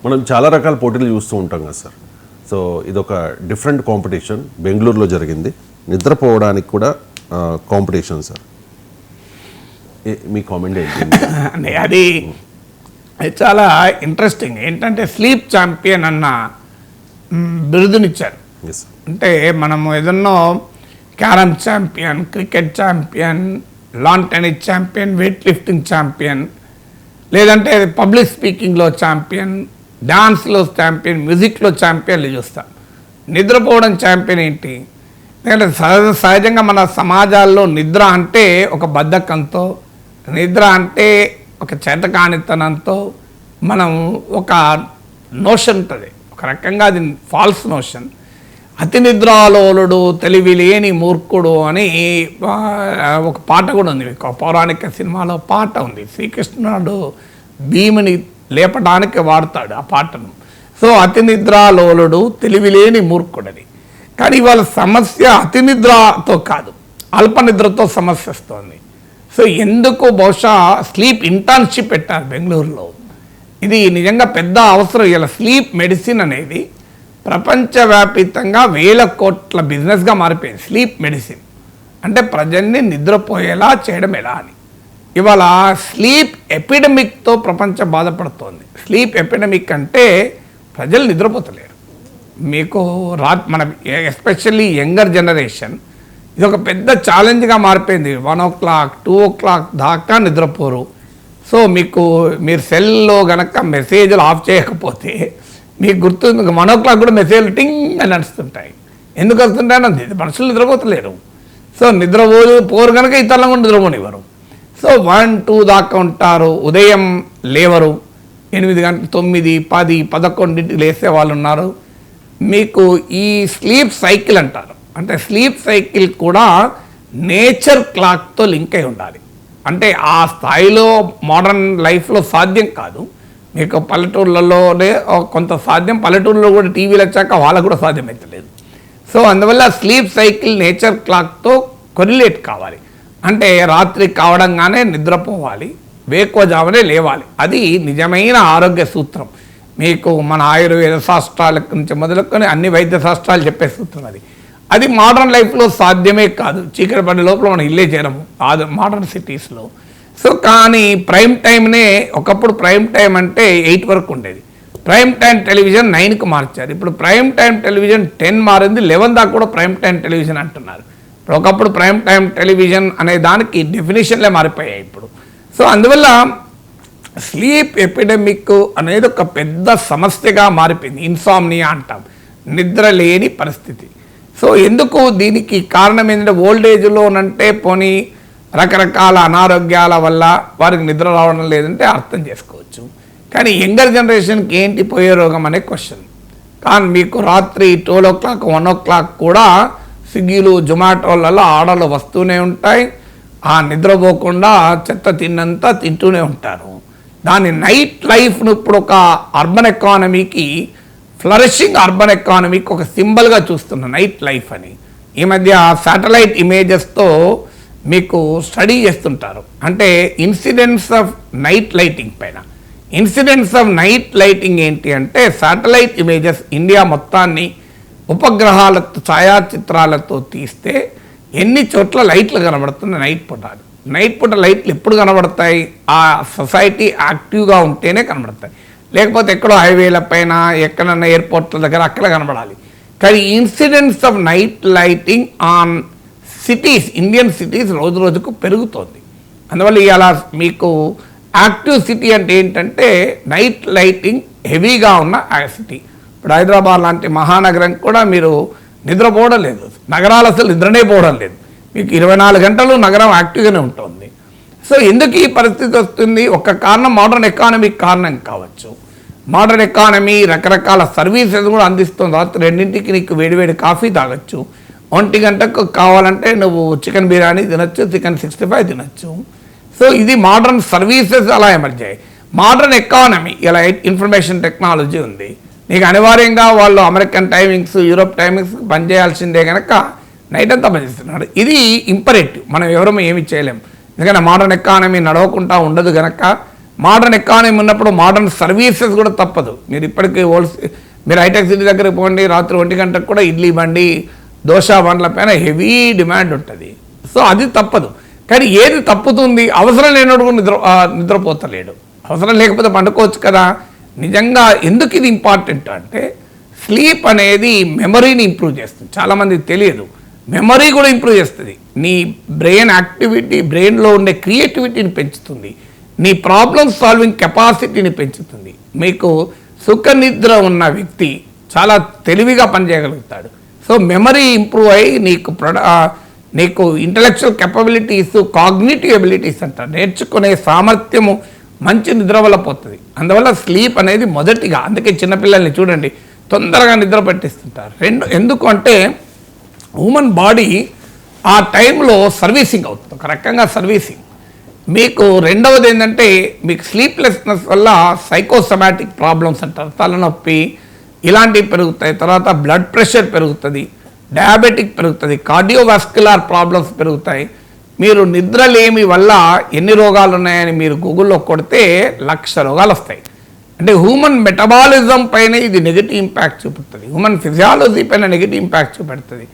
మనం చాలా రకాల పోటీలు చూస్తూ ఉంటాం కదా సార్. సో ఇదొక డిఫరెంట్ కాంపిటీషన్ బెంగళూరులో జరిగింది. నిద్రపోవడానికి కూడా కాంపిటీషన్ సార్. మీ కామెంట్ ఏంటి? అది చాలా ఇంట్రెస్టింగ్. ఏంటంటే స్లీప్ ఛాంపియన్ అన్న బిరుదునిచ్చారు. అంటే మనము ఏదన్నో carrom champion, cricket champion, lawn tennis champion, weightlifting champion, లేదంటే పబ్లిక్ స్పీకింగ్లో ఛాంపియన్, డాన్స్లో ఛాంపియన్, మ్యూజిక్లో ఛాంపియన్లు చూస్తాం. నిద్రపోవడం ఛాంపియన్ ఏంటి? ఎందుకంటే సహజంగా మన సమాజాల్లో నిద్ర అంటే ఒక బద్ధకంతో, నిద్ర అంటే ఒక చేతకానితనంతో మనం ఒక నోషన్ ఉంటుంది. ఒక రకంగా అది ఫాల్స్ నోషన్. అతి నిద్రాలోలుడు తెలివి లేని మూర్ఖుడు అని ఒక పాట కూడా ఉంది. ఒక పౌరాణిక సినిమాలో పాట ఉంది. శ్రీకృష్ణుడు భీముని లేపడానికి వాడతాడు ఆ పాటను. సో అతి నిద్రాలోలుడు తెలివి లేని మూర్ఖుడని. కానీ ఇవాళ సమస్య అతి నిద్రతో కాదు, అల్ప నిద్రతో సమస్య వస్తుంది. సో ఎందుకు బహుశా స్లీప్ ఇంటర్న్షిప్ పెట్టారు బెంగళూరులో. ఇది నిజంగా పెద్ద అవసరం. ఇలా స్లీప్ మెడిసిన్ అనేది ప్రపంచవ్యాపితంగా 1000 కోట్ల బిజినెస్గా మారిపోయింది. స్లీప్ మెడిసిన్ అంటే ప్రజల్ని నిద్రపోయేలా చేయడం ఎలా అని. ఇవాళ స్లీప్ ఎపిడమిక్తో ప్రపంచం బాధపడుతోంది. స్లీప్ ఎపిడమిక్ అంటే ప్రజలు నిద్రపోతలేరు. మీకు మన ఎస్పెషల్లీ యంగర్ జనరేషన్ ఇది ఒక పెద్ద ఛాలెంజ్గా మారిపోయింది. 1 o'clock 2 o'clock దాకా నిద్రపోరు. సో మీరు సెల్లో గనక మెసేజ్లు ఆఫ్ చేయకపోతే మీకు గుర్తుంది 1 o'clock కూడా మెసేజ్లు టింగ్ అని నడుస్తుంటాయి. ఎందుకు వస్తుంటాయి? మనుషులు నిద్రపోతలేరు. సో పోరు కనుక ఇతరులను కూడా నిద్రపోనివ్వరు. సో 1, 2 దాకా ఉంటారు. ఉదయం లేవరు. 8 గంటలు 9, 10, 11 లేసే వాళ్ళు ఉన్నారు. మీకు ఈ స్లీప్ సైకిల్ అంటారు. అంటే స్లీప్ సైకిల్ కూడా నేచర్ క్లాక్తో లింక్ అయి ఉండాలి. అంటే ఆ స్థాయిలో మోడర్న్ లైఫ్లో సాధ్యం కాదు. మీకు పల్లెటూళ్ళలోనే కొంత సాధ్యం, పల్లెటూళ్ళలో కూడా టీవీలు వచ్చాక వాళ్ళకు కూడా సాధ్యమవుతలేదు. సో అందువల్ల స్లీప్ సైకిల్ నేచర్ క్లాక్తో కొరిలేట్ కావాలి. అంటే రాత్రి కావడంగానే నిద్రపోవాలి, వేకువజామునే లేవాలి. అది నిజమైన ఆరోగ్య సూత్రం. మీకు మన ఆయుర్వేద శాస్త్రాల నుంచి మొదలుకొని అన్ని వైద్య శాస్త్రాలు చెప్పే సూత్రం అది మోడర్న్ లైఫ్లో సాధ్యమే కాదు. చీకటి పడే లోపల మనం ఇల్లే చేయడము మోడర్న్ సిటీస్లో. సో కానీ ప్రైమ్ టైంనే ఒకప్పుడు ప్రైమ్ టైం అంటే 8 వరకు ఉండేది. ప్రైమ్ టైం టెలివిజన్ 9కి మార్చారు. ఇప్పుడు ప్రైమ్ టైం టెలివిజన్ 10 మారింది. 11 దాకా కూడా ప్రైమ్ టైం టెలివిజన్ అంటున్నారు. ఇప్పుడు ఒకప్పుడు ప్రైమ్ టైం టెలివిజన్ అనే దానికి డెఫినేషన్లే మారిపోయాయి ఇప్పుడు. సో అందువల్ల స్లీప్ ఎపిడమిక్ అనేది ఒక పెద్ద సమస్యగా మారిపోయింది. ఇన్సామ్నియా అంటాం, నిద్ర లేని పరిస్థితి. సో ఎందుకు దీనికి కారణం ఏంటంటే ఓల్డేజ్లోనంటే పోనీ రకరకాల అనారోగ్యాల వల్ల వారికి నిద్ర రావడం లేదంటే అర్థం చేసుకోవచ్చు. కానీ యంగర్ జనరేషన్కి ఏంటి పోయే రోగం అనే క్వశ్చన్. కానీ మీకు రాత్రి 12 o'clock 1 o'clock కూడా స్విగ్గీలు జొమాటోలలో ఆర్డర్లు వస్తూనే ఉంటాయి. ఆ నిద్రపోకుండా చెత్త తిన్నంతా తింటూనే ఉంటారు. దాని నైట్ లైఫ్ను ఇప్పుడు ఒక అర్బన్ ఎకానమీకి, ఫ్లరిషింగ్ అర్బన్ ఎకానమీకి ఒక సింబల్గా చూస్తున్న నైట్ లైఫ్ అని. ఈ మధ్య శాటిలైట్ ఇమేజెస్తో మీకు స్టడీ చేస్తుంటారు. అంటే ఇన్సిడెంట్స్ ఆఫ్ నైట్ లైటింగ్ పైన. ఇన్సిడెంట్స్ ఆఫ్ నైట్ లైటింగ్ ఏంటి అంటే శాటిలైట్ ఇమేజెస్ ఇండియా మొత్తాన్ని ఉపగ్రహాలతో ఛాయాచిత్రాలతో తీస్తే ఎన్ని చోట్ల లైట్లు కనబడుతున్నాయి నైట్ పూట. నైట్ పూట లైట్లు ఎప్పుడు కనబడతాయి? ఆ సొసైటీ యాక్టివ్గా ఉంటేనే కనబడతాయి. లేకపోతే ఎక్కడో హైవేల పైన ఎక్కడన్నా ఎయిర్పోర్ట్ల దగ్గర అక్కడ కనబడాలి. కానీ incidents of night lighting on cities, Indian cities రోజు రోజుకు పెరుగుతోంది. అందువల్ల ఇవాళ మీకు యాక్టివ్ సిటీ అంటే ఏంటంటే నైట్ లైటింగ్ హెవీగా ఉన్న సిటీ. ఇప్పుడు హైదరాబాద్ లాంటి మహానగరం కూడా మీరు నిద్రపోవడం లేదు. నగరాలు అసలు నిద్రనే పోవడం లేదు. మీకు 24 గంటలు నగరం యాక్టివ్గానే ఉంటుంది. సో ఎందుకు ఈ పరిస్థితి వస్తుంది? ఒక కారణం మోడర్న్ ఎకానమీ కారణం కావచ్చు. మోడర్న్ ఎకానమీ రకరకాల సర్వీసెస్ కూడా అందిస్తుంది. రాత్రి 2ంటికి నీకు వేడివేడి కాఫీ తాగొచ్చు. 1 గంటకు కావాలంటే నువ్వు చికెన్ బిర్యానీ తినొచ్చు, చికెన్ 65 తినొచ్చు. సో ఇది మోడర్న్ సర్వీసెస్ అలా ఎమర్జాయి. మోడర్న్ ఎకానమీ ఇలా ఇన్ఫర్మేషన్ టెక్నాలజీ ఉంది. నీకు అనివార్యంగా వాళ్ళు అమెరికన్ టైమింగ్స్, యూరోప్ టైమింగ్స్ పనిచేయాల్సిందే కనుక నైట్ అంతా పనిచేస్తున్నాడు. ఇది ఇంపరేటివ్. మనం ఎవరూ ఏమి చేయలేం. ఎందుకంటే మోడర్న్ ఎకానమీ నడవకుండా ఉండదు కనుక మోడర్న్ ఎకానమీ ఉన్నప్పుడు మోడర్న్ సర్వీసెస్ కూడా తప్పదు. మీరు ఇప్పటికీ మీరు హైటెక్ సిటీ దగ్గరికి పోండి, రాత్రి 1 గంటకు కూడా ఇడ్లీ బండి దోశ బండ్ల పైన హెవీ డిమాండ్ ఉంటుంది. సో అది తప్పదు. కానీ ఏది తప్పుతుంది, అవసరం లేనప్పుడు నిద్రపోతలేడు. అవసరం లేకపోతే పండుకోవచ్చు కదా. నిజంగా ఎందుకు ఇది ఇంపార్టెంట్ అంటే స్లీప్ అనేది మెమరీని ఇంప్రూవ్ చేస్తుంది. చాలామందికి తెలియదు, మెమరీ కూడా ఇంప్రూవ్ చేస్తుంది. నీ బ్రెయిన్ యాక్టివిటీ, బ్రెయిన్లో ఉండే క్రియేటివిటీని పెంచుతుంది, నీ ప్రాబ్లమ్ సాల్వింగ్ కెపాసిటీని పెంచుతుంది. మీకు సుఖ నిద్ర ఉన్న వ్యక్తి చాలా తెలివిగా పనిచేయగలుగుతాడు. సో మెమరీ ఇంప్రూవ్ అయ్యి నీకు ఇంటలెక్చువల్ కెపబిలిటీస్, కాగ్నిటివ్ ఎబిలిటీస్ అంటారు, నేర్చుకునే సామర్థ్యము మంచి నిద్ర వల్ల పోతుంది. అందువల్ల స్లీప్ అనేది మొదటిగా, అందుకే చిన్నపిల్లల్ని చూడండి తొందరగా నిద్ర పట్టిస్తుంటారు. ఎందుకు అంటే హ్యూమన్ బాడీ ఆ టైంలో సర్వీసింగ్ అవుతుంది, ఒక రకంగా సర్వీసింగ్. మీకు రెండవది ఏంటంటే మీకు స్లీప్లెస్నెస్ వల్ల సైకోసమాటిక్ ప్రాబ్లమ్స్ అంటారు, తలనొప్పి ఇలాంటివి పెరుగుతాయి. తర్వాత బ్లడ్ ప్రెషర్ పెరుగుతుంది, డయాబెటిక్ పెరుగుతుంది, కార్డియోవాస్కులర్ ప్రాబ్లమ్స్ పెరుగుతాయి. మీరు నిద్రలేమి వల్ల ఎన్ని రోగాలు ఉన్నాయని మీరు గూగుల్లో కొడితే 1,00,000 రోగాలు వస్తాయి. అంటే హ్యూమన్ మెటబాలిజం పైన ఇది నెగిటివ్ ఇంపాక్ట్ చూపుతుంది, హ్యూమన్ ఫిజియాలజీ పైన నెగిటివ్ ఇంపాక్ట్ చూపెడుతుంది.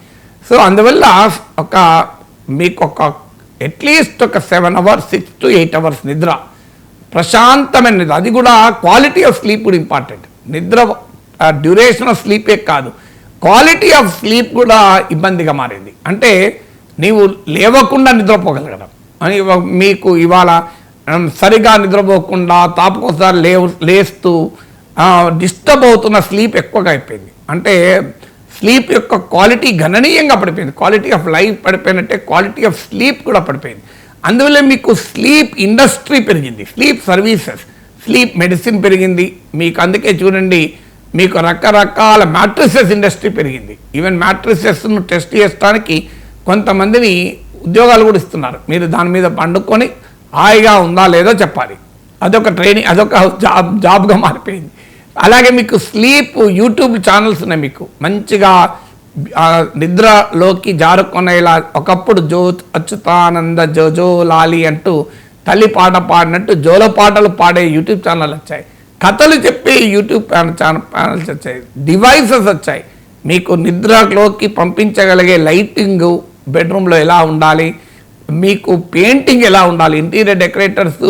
సో అందువల్ల మీకు అట్లీస్ట్ ఒక 7 hours 6 to 8 hours నిద్ర, ప్రశాంతమైన నిద్ర, అది కూడా క్వాలిటీ ఆఫ్ స్లీప్ కూడా ఇంపార్టెంట్. నిద్ర డ్యూరేషన్ ఆఫ్ స్లీపే కాదు, క్వాలిటీ ఆఫ్ స్లీప్ కూడా ఇబ్బందిగా మారింది. అంటే నీవు లేవకుండా నిద్రపోగలగడం అని. మీకు ఇవాళ సరిగా నిద్రపోకుండా తాపకోసారి లేస్తూ డిస్టర్బ్ అవుతున్న స్లీప్ ఎక్కువగా అయిపోయింది. అంటే స్లీప్ యొక్క క్వాలిటీ గణనీయంగా పడిపోయింది. క్వాలిటీ ఆఫ్ లైఫ్ పడిపోయినట్టే క్వాలిటీ ఆఫ్ స్లీప్ కూడా పడిపోయింది. అందువల్ల మీకు స్లీప్ ఇండస్ట్రీ పెరిగింది, స్లీప్ సర్వీసెస్, స్లీప్ మెడిసిన్ పెరిగింది. మీకు అందుకే చూడండి మీకు రకరకాల మ్యాట్రిసెస్ ఇండస్ట్రీ పెరిగింది. ఈవెన్ మ్యాట్రిసెస్ను టెస్ట్ చేయడానికి కొంతమందిని ఉద్యోగాలు కూడా ఇస్తున్నారు. మీరు దాని మీద పండుకొని హాయిగా ఉందా లేదో చెప్పాలి. అదొక ట్రైనింగ్, అదొక జాబ్గా మారిపోయింది. అలాగే మీకు స్లీప్ యూట్యూబ్ ఛానల్స్ ఉన్నాయి, మీకు మంచిగా నిద్రలోకి జారుకునేలా. ఒకప్పుడు అచ్యుతానంద జో లాలి అంటూ తల్లి పాట పాడినట్టు జోల పాటలు పాడే యూట్యూబ్ ఛానల్ వచ్చాయి, కథలు చెప్పే యూట్యూబ్ ఛానల్స్ వచ్చాయి, డివైసెస్ వచ్చాయి. మీకు నిద్రలోకి పంపించగలిగే లైటింగ్ బెడ్రూమ్లో ఎలా ఉండాలి, మీకు పెయింటింగ్ ఎలా ఉండాలి, ఇంటీరియర్ డెకరేటర్స్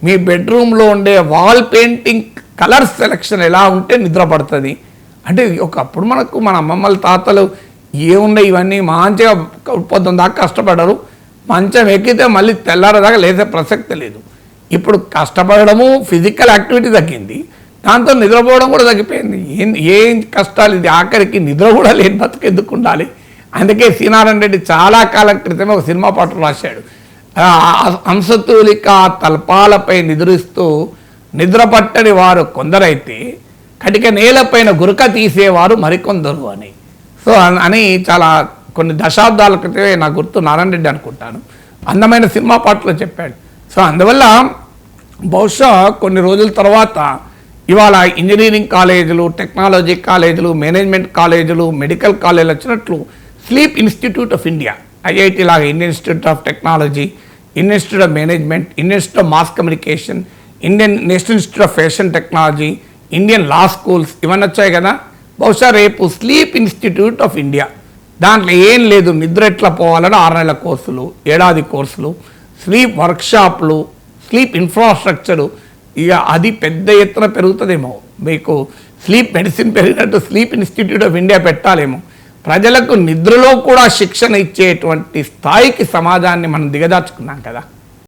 మీ బెడ్రూమ్లో ఉండే వాల్ పెయింటింగ్ కలర్ సెలెక్షన్ ఎలా ఉంటే నిద్ర పడుతుంది. అంటే ఒకప్పుడు మన అమ్మమ్మల తాతలు ఏమున్నాయి ఇవన్నీ మంచిగా పొద్దున్న దాకా కష్టపడరు, మంచం ఎక్కితే మళ్ళీ తెల్లారదాకా లేసే ప్రసక్తి లేదు. ఇప్పుడు కష్టపడము, ఫిజికల్ యాక్టివిటీ తగ్గింది, దాంతో నిద్రపోవడం కూడా తగ్గిపోయింది. ఏం కష్టాలు ఇది, ఆఖరికి నిద్ర కూడా లేని బతుకు ఎందుకు ఉండాలి. అందుకే శ్రీనారాయణ రెడ్డి చాలా కాలం క్రితమే ఒక సినిమా పాటలు రాశాడు, హంసతూలిక తల్పాలపై నిద్రిస్తూ నిద్ర పట్టని వారు కొందరైతే కటిక నేలపైన గురక తీసేవారు మరికొందరు అని. సో అని చాలా కొన్ని దశాబ్దాల క్రితమే, నా గుర్తు నారాయణ రెడ్డి అనుకుంటాను, అందమైన సినిమా పాటలో చెప్పాడు. సో అందువల్ల బహుశా కొన్ని రోజుల తర్వాత ఇవాళ ఇంజనీరింగ్ కాలేజీలు, టెక్నాలజీ కాలేజీలు, మేనేజ్మెంట్ కాలేజీలు, మెడికల్ కాలేజీలు వచ్చినట్లు sleep institute of India, IIT లాగా Indian Institute of Technology, Indian Institute of Management, Indian Institute of Mass Communication, Indian National Institute of Fashion Technology, Indian law schools ఇవన్నీ వచ్చాయి కదా. బహుశా రేపు స్లీప్ ఇన్స్టిట్యూట్ ఆఫ్ ఇండియా, దాంట్లో ఏం లేదు, నిద్ర ఎట్లా పోవాలని 6 నెలల కోర్సులు, ఏడాది కోర్సులు, స్లీప్ వర్క్షాప్లు, స్లీప్ ఇన్ఫ్రాస్ట్రక్చరు, ఇక అది పెద్ద ఎత్తున పెరుగుతుందేమో. మీకు స్లీప్ మెడిసిన్ పెరిగినట్టు స్లీప్ ఇన్స్టిట్యూట్ ఆఫ్ ఇండియా పెట్టాలేమో. ప్రజలకు నిద్రలో కూడా శిక్షణ ఇచ్చేటువంటి స్థాయికి సమాజాన్ని మనం దిగదార్చుకున్నాం కదా.